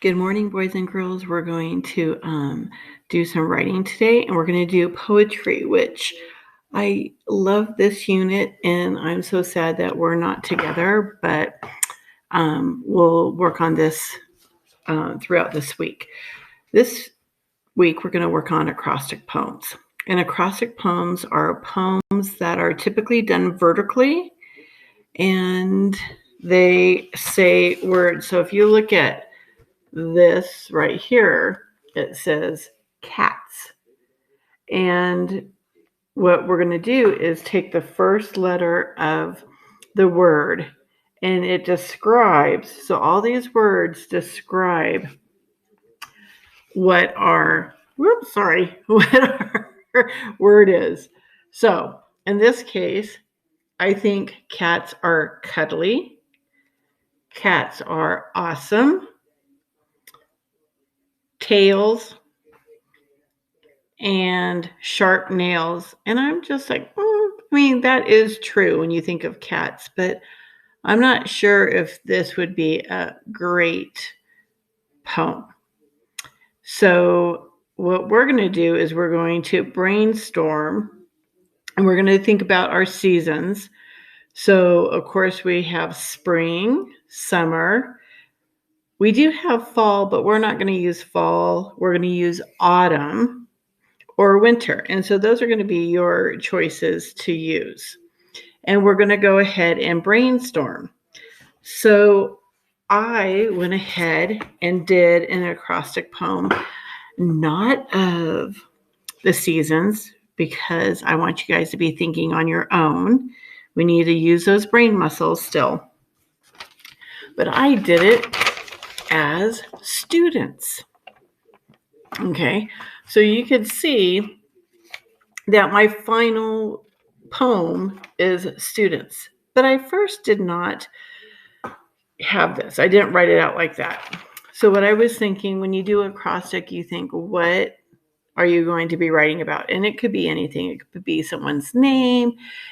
Good morning, boys and girls. We're going to do some writing today, and we're going to do poetry, which I love this unit, and I'm so sad that we're not together, but we'll work on this throughout this week. This week, we're going to work on acrostic poems. And acrostic poems are poems that are typically done vertically, and they say words. So if you look at this right here, it says cats. And what we're going to do is take the first letter of the word, and it describes, so all these words describe what our word is. So in this case, I think cats are cuddly. Cats are awesome. Tails and sharp nails. And I'm just like, that is true when you think of cats, but I'm not sure if this would be a great poem. So what we're going to do is we're going to brainstorm, and we're going to think about our seasons. So, of course, we have spring, summer. We do have fall, but we're not going to use fall. We're going to use autumn or winter. And so those are going to be your choices to use. And we're going to go ahead and brainstorm. So I went ahead and did an acrostic poem, not of the seasons, because I want you guys to be thinking on your own. We need to use those brain muscles still. But I did it as students. Okay, so you could see that my final poem is students. But I first did not have this. I didn't write it out like that. So what I was thinking, when you do acrostic, you think, what are you going to be writing about? And it could be anything. It could be someone's name.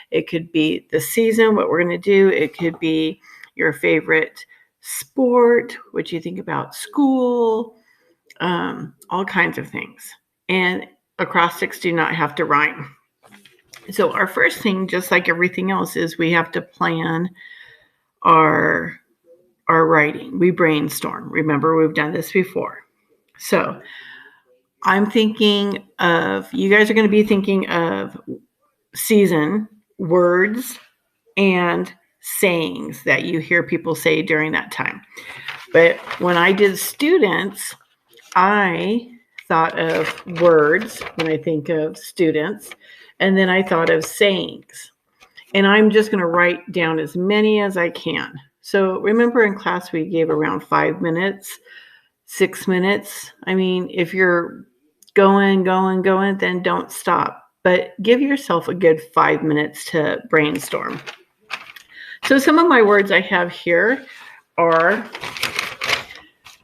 It could be the season, what we're going to do. It could be your favorite sport, what you think about school, all kinds of things. And acrostics do not have to rhyme. So our first thing, just like everything else, is we have to plan our writing. We brainstorm. Remember, we've done this before. So I'm thinking of, you guys are going to be thinking of season, words, and sayings that you hear people say during that time. But when I did students, I thought of words when I think of students, and then I thought of sayings. And I'm just going to write down as many as I can. So remember, in class we gave around 5 minutes, 6 minutes. I mean, if you're going, then don't stop. But give yourself a good 5 minutes to brainstorm. So some of my words I have here are,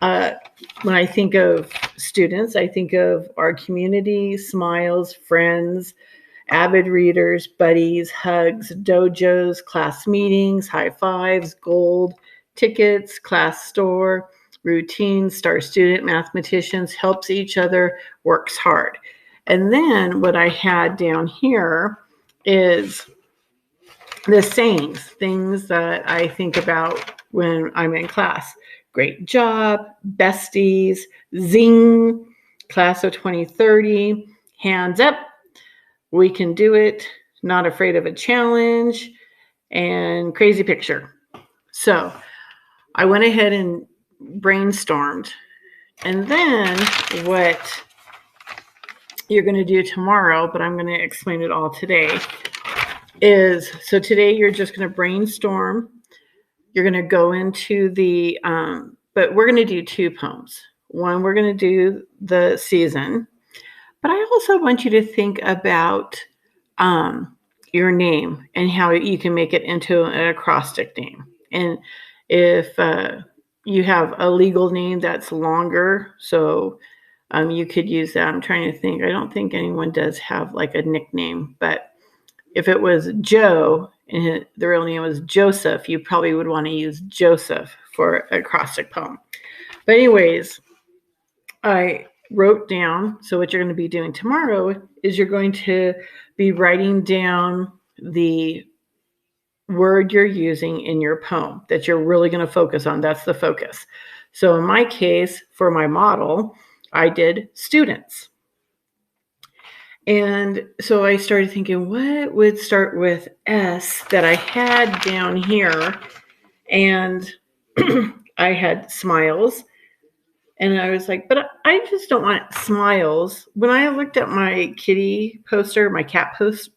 when I think of students, I think of our community, smiles, friends, avid readers, buddies, hugs, dojos, class meetings, high fives, gold, tickets, class store, routine, star student, mathematicians, helps each other, works hard. And then what I had down here is the sayings, things that I think about when I'm in class. Great job, besties, zing, class of 2030, hands up, we can do it, not afraid of a challenge, and crazy picture. So I went ahead and brainstormed. And then what you're going to do tomorrow, but I'm going to explain it all today, is, so today you're just going to brainstorm. You're going to go into the, but we're going to do 2 poems. One, we're going to do the season. But I also want you to think about your name and how you can make it into an acrostic name. And if you have a legal name that's longer, so you could use that. I'm trying to think. I don't think anyone does have like a nickname, but if it was Joe and the real name was Joseph, you probably would want to use Joseph for an acrostic poem. But anyways, I wrote down, so what you're going to be doing tomorrow is you're going to be writing down the word you're using in your poem that you're really going to focus on. That's the focus. So in my case, for my model, I did students. And so I started thinking, what would start with S that I had down here? And I had smiles. And I was like, but I just don't want smiles. When I looked at my kitty poster, my cat's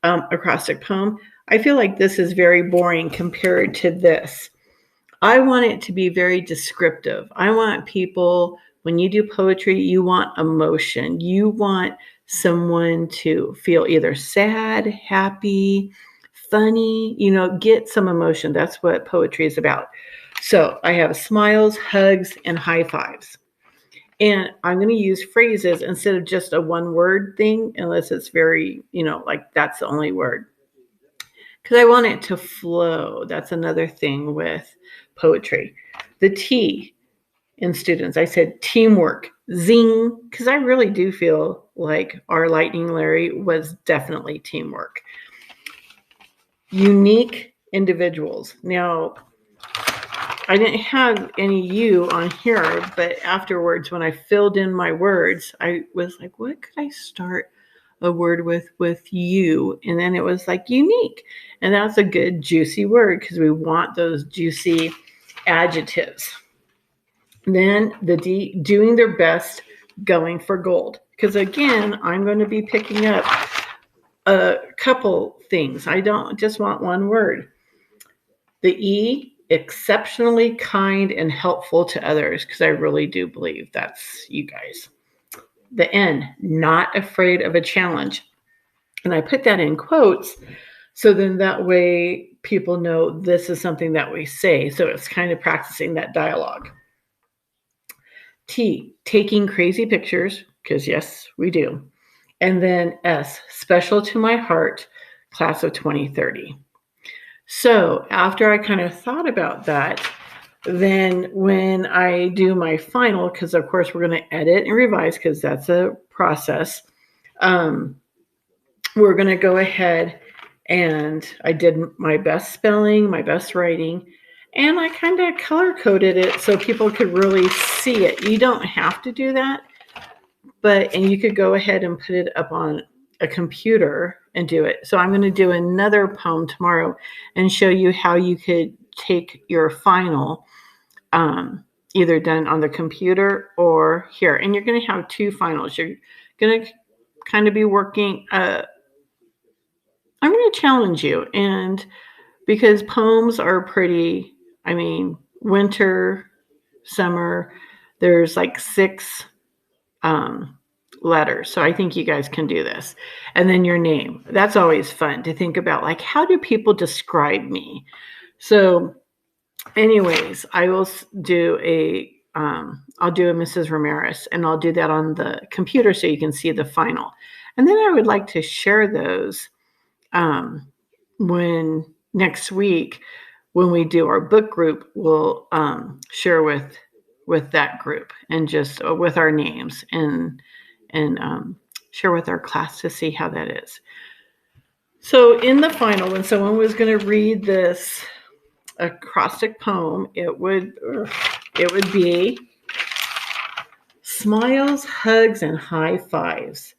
acrostic poem, I feel like this is very boring compared to this. I want it to be very descriptive. I want people, when you do poetry, you want emotion. You want someone to feel either sad, happy, funny, get some emotion. That's what poetry is about. So I have smiles, hugs, and high fives. And I'm going to use phrases instead of just a one word thing, unless it's very, like that's the only word. Because I want it to flow. That's another thing with poetry. The T in students, I said teamwork, zing, because I really do feel like our Lightning Larry was definitely teamwork. Unique individuals. Now, I didn't have any you on here, but afterwards, when I filled in my words, I was like, what could I start a word with you? And then it was like unique. And that's a good juicy word because we want those juicy adjectives. Then the D, doing their best, going for gold. Because again, I'm going to be picking up a couple things. I don't just want one word. The E, exceptionally kind and helpful to others, because I really do believe that's you guys. The N, not afraid of a challenge. And I put that in quotes, so then that way people know this is something that we say. So it's kind of practicing that dialogue. T, taking crazy pictures, because yes, we do. And then S, special to my heart, class of 2030. So after I kind of thought about that, then when I do my final, because of course we're going to edit and revise because that's a process, we're going to go ahead and I did my best spelling, my best writing, and I kind of color coded it so people could really see it. You don't have to do that, and you could go ahead and put it up on a computer and do it. So I'm going to do another poem tomorrow and show you how you could take your final either done on the computer or here. And you're going to have two finals. You're going to kind of be working. I'm going to challenge you. And because poems are pretty, winter, summer, there's like 6 letters. So I think you guys can do this. And then your name. That's always fun to think about, like, how do people describe me? So anyways, I will do I'll do a Mrs. Ramirez, and I'll do that on the computer so you can see the final. And then I would like to share those when next week, when we do our book group, we'll share with that group and just with our names and share with our class to see how that is. So in the final, when someone was going to read this acrostic poem, it would be smiles, hugs, and high fives,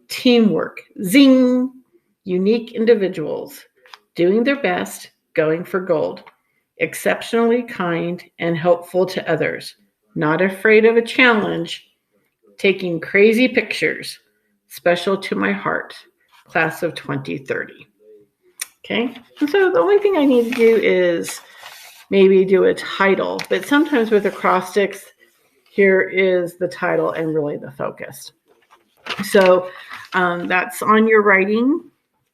teamwork, zing, unique individuals, doing their best, going for gold, exceptionally kind and helpful to others, not afraid of a challenge, taking crazy pictures, special to my heart, class of 2030. Okay, and so the only thing I need to do is maybe do a title, but sometimes with acrostics, here is the title and really the focus. So that's on your writing.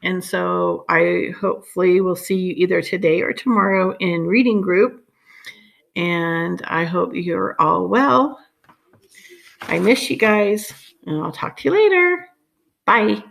And so I hopefully will see you either today or tomorrow in reading group. And I hope you're all well. I miss you guys, and I'll talk to you later. Bye.